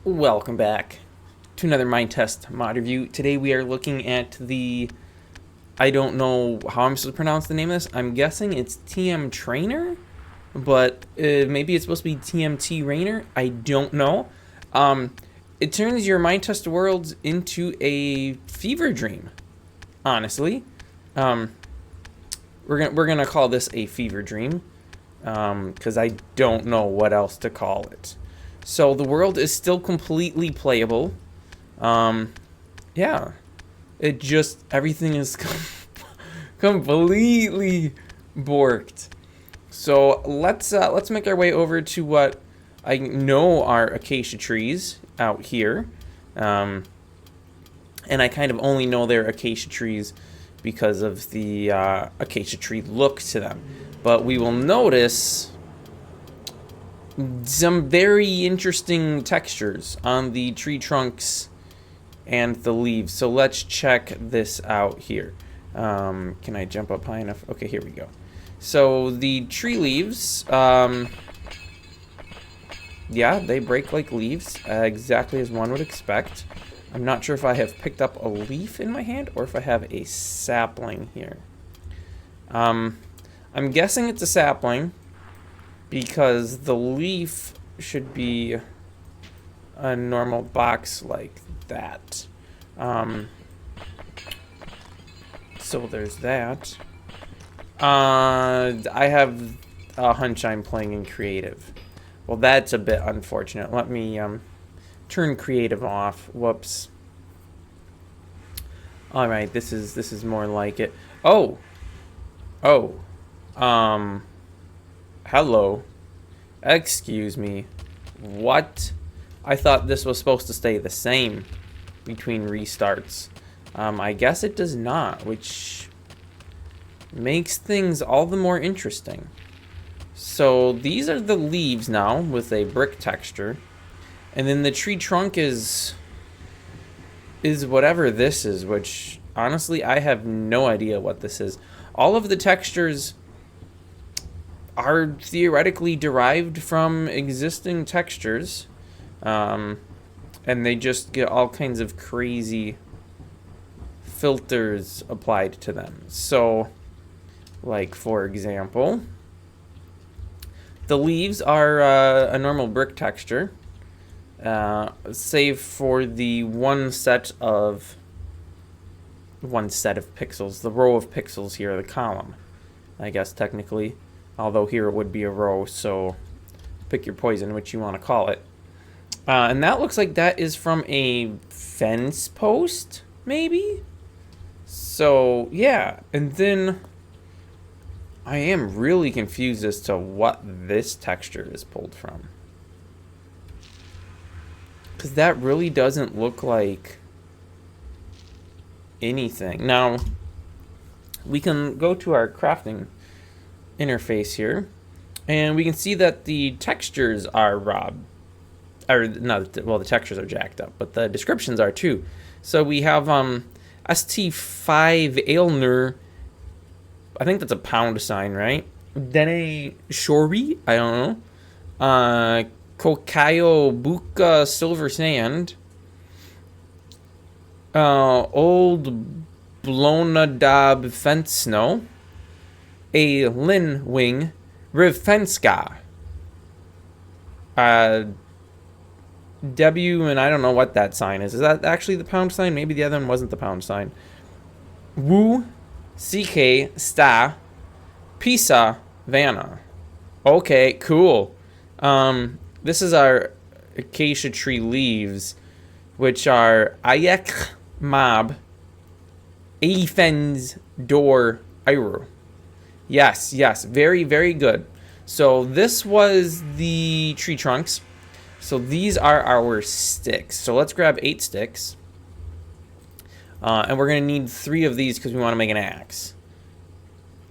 Welcome back to another Minetest mod review. Today we are looking at the, I don't know how I'm supposed to pronounce the name of this. I'm guessing it's TMTRAINER, but maybe it's supposed to be TMTRAINER. I don't know. It turns your Minetest worlds into a fever dream, honestly. We're gonna call this a fever dream, because I don't know what else to call it. So the world is still completely playable. Yeah, it just everything is completely borked. So let's make our way over to what I know are acacia trees out here, and I kind of only know they're acacia trees because of the acacia tree look to them. But we will notice some very interesting textures on the tree trunks and the leaves. So let's check this out here. Can I jump up high enough? Okay, here we go. So the tree leaves, yeah, they break like leaves, exactly as one would expect. I'm not sure if I have picked up a leaf in my hand or if I have a sapling here. I'm guessing it's a sapling, because the leaf should be a normal box like that. So there's that. I have a hunch I'm playing in creative. Well, that's a bit unfortunate. Let me turn creative off. Whoops. All right, this is more like it. Oh. Hello. Excuse me. What? I thought this was supposed to stay the same between restarts. I guess it does not, which makes things all the more interesting. So these are the leaves now with a brick texture. And then the tree trunk is whatever this is, which honestly I have no idea what this is. All of the textures are theoretically derived from existing textures, and they just get all kinds of crazy filters applied to them. So, like for example, the leaves are a normal brick texture, save for the one set of pixels, the row of pixels here, the column, I guess technically. Although here it would be a row, so pick your poison, which you want to call it. And that looks like that is from a fence post, maybe? So, yeah. And then I am really confused as to what this texture is pulled from. Because that really doesn't look like anything. Now, we can go to our crafting interface here, and we can see that the textures are the textures are jacked up, but the descriptions are too. So we have ST5 Aylner, I think that's a pound sign, right? Dene Shori, I don't know. Kokayo Buka Silver Sand. Old Blonadab Fence Snow. A Lin Wing Rivfenska. W, and I don't know what that sign is. Is that actually the pound sign? Maybe the other one wasn't the pound sign. Wu CK Sta Pisa Vanna. Okay, cool. This is our acacia tree leaves, which are Ayek Mab Aifens Door Iru. Yes, very, very good. So this was the tree trunks. So these are our sticks. So let's grab 8 sticks. And we're going to need 3 of these because we want to make an axe.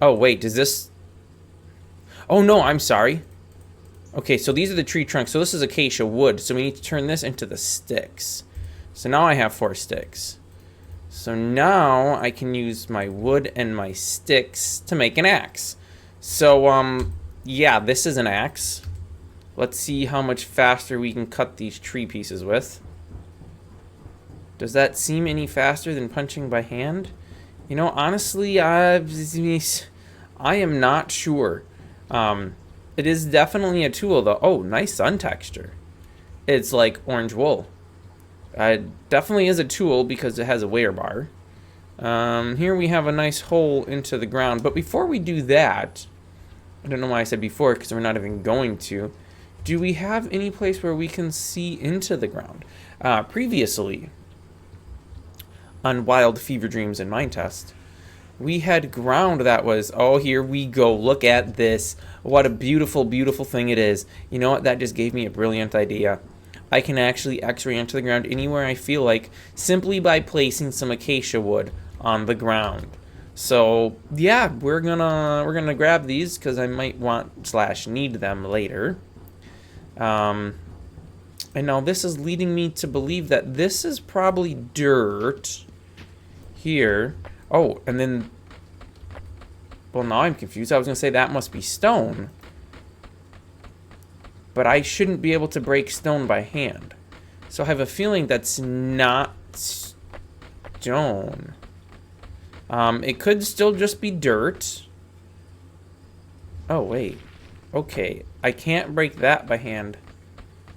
Oh, wait, does this... Oh, no, I'm sorry. Okay, so these are the tree trunks. So this is acacia wood. So we need to turn this into the sticks. So now I have 4 sticks. So now I can use my wood and my sticks to make an axe. So, yeah, this is an axe. Let's see how much faster we can cut these tree pieces with. Does that seem any faster than punching by hand? You know, honestly, I am not sure. It is definitely a tool, though. Oh, nice sun texture. It's like orange wool. It definitely is a tool because it has a wear bar. Here we have a nice hole into the ground. But before we do that, I don't know why I said before because we're not even going to. Do we have any place where we can see into the ground? Previously, on Wild Fever Dreams and Minetest, we had ground that was, oh, here we go. Look at this. What a beautiful, beautiful thing it is. You know what? That just gave me a brilliant idea. I can actually X-ray into the ground anywhere I feel like simply by placing some acacia wood on the ground. So yeah, we're gonna grab these because I might want / need them later. And now this is leading me to believe that this is probably dirt here. Oh, and then, well, now I'm confused. I was gonna say that must be stone, but I shouldn't be able to break stone by hand. So I have a feeling that's not stone. It could still just be dirt. Oh, wait. Okay, I can't break that by hand,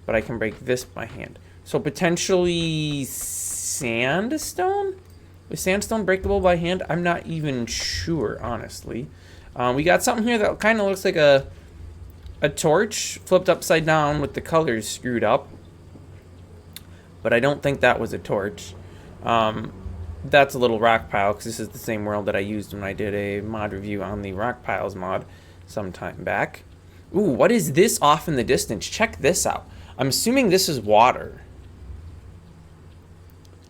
but I can break this by hand. So potentially sandstone? Is sandstone breakable by hand? I'm not even sure, honestly. We got something here that kind of looks like a torch flipped upside down with the colors screwed up. But I don't think that was a torch. That's a little rock pile, because this is the same world that I used when I did a mod review on the rock piles mod some time back. Ooh, what is this off in the distance? Check this out. I'm assuming this is water.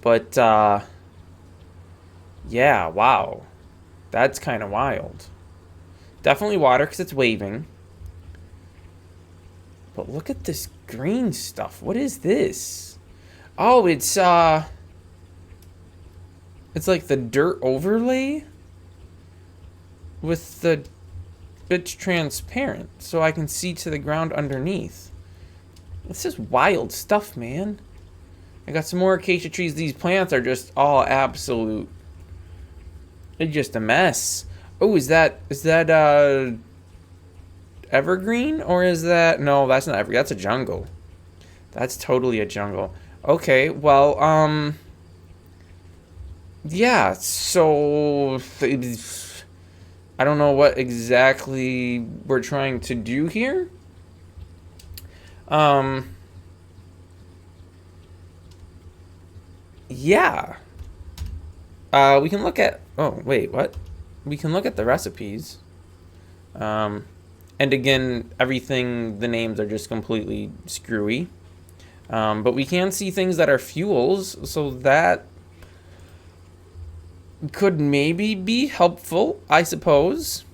But, yeah, wow. That's kind of wild. Definitely water, because it's waving. But look at this green stuff. What is this? Oh, it's like the dirt overlay with the bits transparent so I can see to the ground underneath. This is wild stuff, man. I got some more acacia trees. These plants are just all absolute. It's just a mess. Oh, is that evergreen or is that, no, that's not evergreen. That's a jungle. That's totally a jungle. Okay, well, yeah, so I don't know what exactly we're trying to do here. Yeah. We can look at, oh, wait, what? We can look at the recipes. And again, everything, the names are just completely screwy. But we can see things that are fuels, so that could maybe be helpful, I suppose,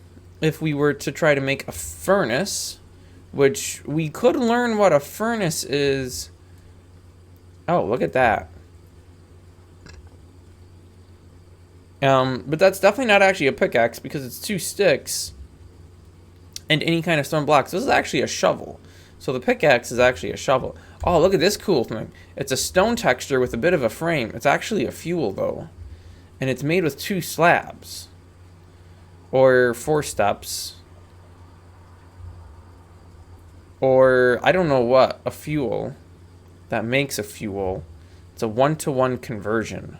if we were to try to make a furnace, which we could learn what a furnace is. Oh, look at that. But that's definitely not actually a pickaxe because it's 2 sticks and any kind of stone blocks. This is actually a shovel. So the pickaxe is actually a shovel. Oh, look at this cool thing. It's a stone texture with a bit of a frame. It's actually a fuel, though. And it's made with 2 slabs. Or 4 steps. Or, I don't know what, a fuel that makes a fuel. It's a 1-to-1 conversion.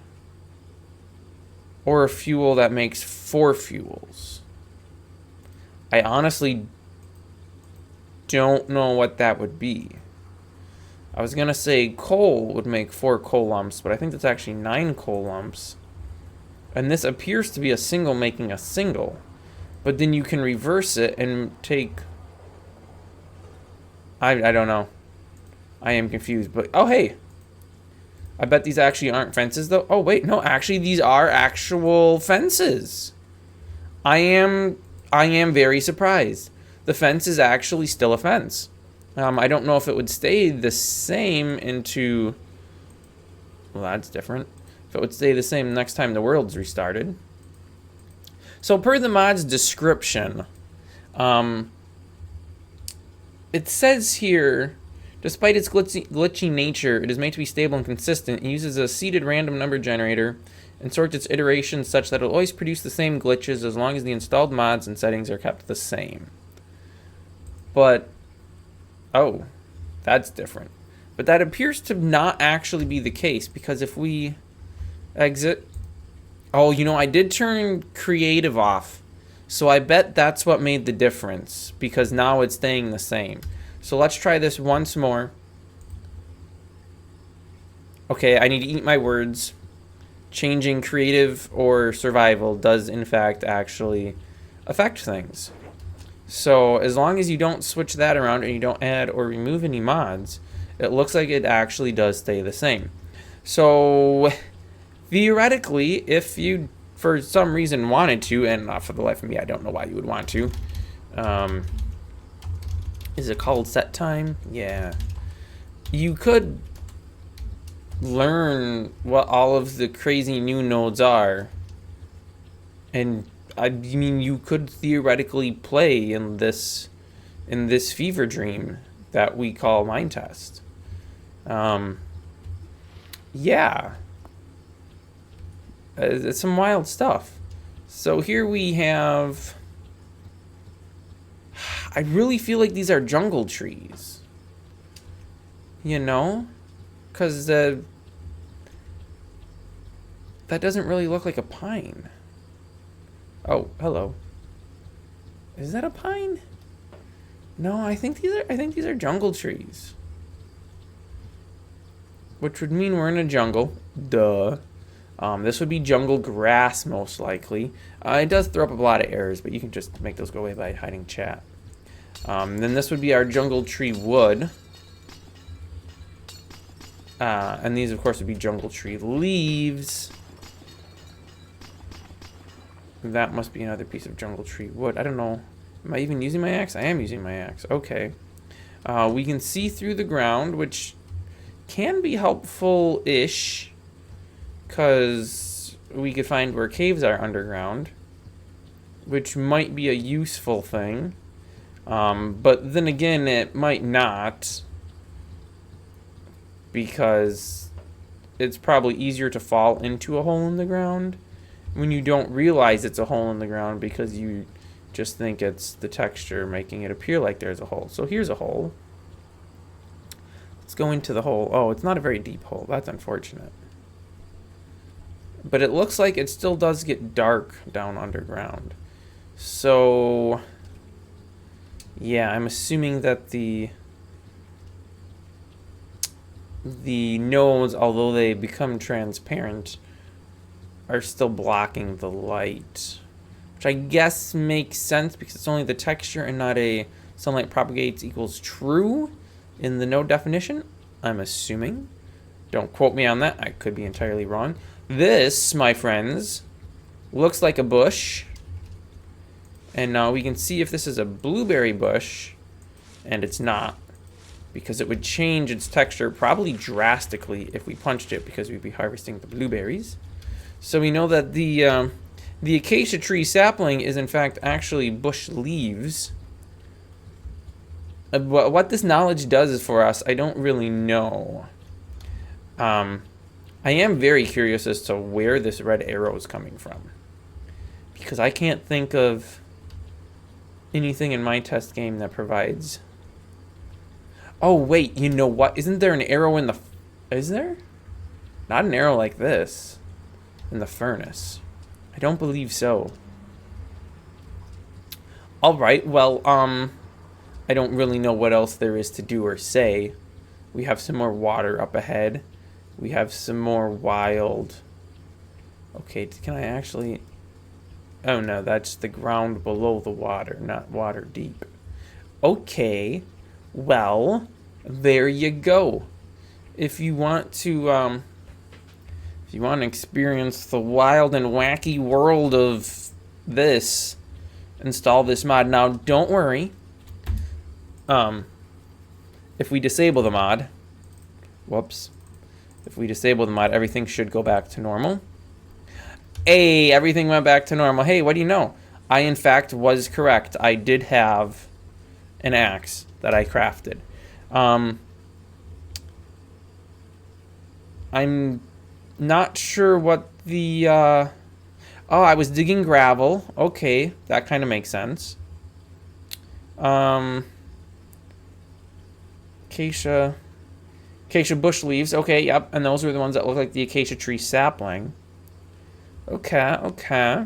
Or a fuel that makes 4 fuels. I honestly don't know what that would be. I was gonna say coal would make 4 coal lumps, but I think that's actually 9 coal lumps. And this appears to be a single making a single. But then you can reverse it and take... I don't know. I am confused, but... Oh, hey! I bet these actually aren't fences, though. Oh, wait, no, actually, these are actual fences. I am very surprised. The fence is actually still a fence. I don't know if it would stay the same into... Well, that's different. If it would stay the same next time the world's restarted. So per the mod's description, it says here, despite its glitchy nature, it is made to be stable and consistent. It uses a seeded random number generator and sorts its iterations such that it will always produce the same glitches as long as the installed mods and settings are kept the same. But, oh, that's different. But that appears to not actually be the case, because if we exit... Oh, you know, I did turn creative off. So I bet that's what made the difference, because now it's staying the same. So let's try this once more. Okay, I need to eat my words. Changing creative or survival does, in fact, actually affect things. So as long as you don't switch that around and you don't add or remove any mods, it looks like it actually does stay the same. So theoretically, if you for some reason wanted to, and not for the life of me, I don't know why you would want to. Is it called set time? Yeah. You could learn what all of the crazy new nodes are, and I mean, you could theoretically play in this fever dream that we call Minetest. Yeah, it's some wild stuff. So here we have. I really feel like these are jungle trees. You know, because that doesn't really look like a pine. Oh, hello. Is that a pine? No, I think these are jungle trees. Which would mean we're in a jungle. Duh. This would be jungle grass, most likely. It does throw up a lot of errors, but you can just make those go away by hiding chat. Then this would be our jungle tree wood. And these, of course, would be jungle tree leaves. That must be another piece of jungle tree wood. I don't know. Am I even using my axe? I am using my axe. Okay. We can see through the ground, which can be helpful-ish, because we could find where caves are underground, which might be a useful thing. But then again, it might not, because it's probably easier to fall into a hole in the ground when you don't realize it's a hole in the ground, because you just think it's the texture making it appear like there's a hole. So here's a hole. Let's go into the hole. Oh, it's not a very deep hole. That's unfortunate. But it looks like it still does get dark down underground. So yeah, I'm assuming that the nodes, although they become transparent, are still blocking the light, which I guess makes sense because it's only the texture and not a sunlight propagates equals true in the node definition, I'm assuming. Don't quote me on that. I could be entirely wrong. This, my friends, looks like a bush. And now we can see if this is a blueberry bush, and it's not, because it would change its texture probably drastically if we punched it, because we'd be harvesting the blueberries. So we know that the acacia tree sapling is in fact actually bush leaves. What this knowledge does for us, I don't really know. I am very curious as to where this red arrow is coming from, because I can't think of anything in my test game that provides. Oh wait, you know what? Isn't there an arrow in the? Is there? Not an arrow like this in the furnace. I don't believe so. All right. Well, I don't really know what else there is to do or say. We have some more water up ahead. We have some more wild. Okay, can I actually? Oh no, that's the ground below the water, not water deep. Okay, well, there you go. If you want to experience the wild and wacky world of this, install this mod. Now, don't worry. If we disable the mod, if we disable the mod, everything should go back to normal. Hey, everything went back to normal. Hey, what do you know? I, in fact, was correct. I did have an axe that I crafted. I'm not sure what the... oh, I was digging gravel. Okay, that kind of makes sense. Acacia bush leaves. Okay, yep. And those are the ones that look like the acacia tree sapling. Okay, okay.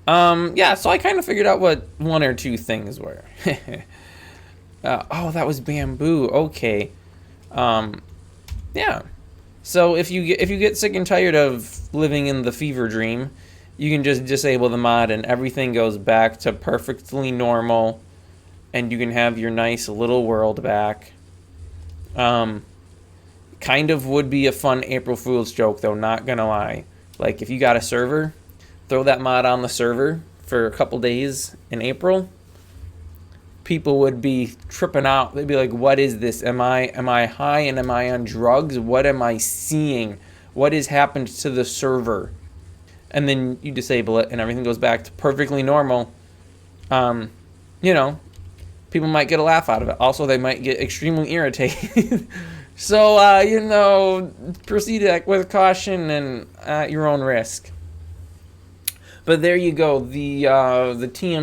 Yeah, so I kind of figured out what one or two things were. Oh, that was bamboo. Okay. Yeah. So if you get sick and tired of living in the fever dream, you can just disable the mod and everything goes back to perfectly normal, and you can have your nice little world back. Kind of would be a fun April Fool's joke though, not gonna lie. Like if you got a server, throw that mod on the server for a couple days in April. People would be tripping out. They'd be like, "What is this? Am I high and am I on drugs? What am I seeing? What has happened to the server?" And then you disable it and everything goes back to perfectly normal. You know, people might get a laugh out of it. Also, they might get extremely irritated. So, you know, proceed with caution and at your own risk. But there you go, the TM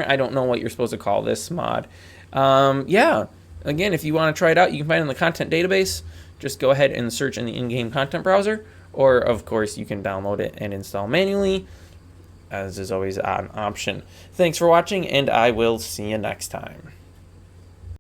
I don't know what you're supposed to call this mod. Yeah, again, if you want to try it out, you can find it in the content database. Just go ahead and search in the in-game content browser, or of course you can download it and install manually, as is always an option. Thanks for watching, and I will see you next time.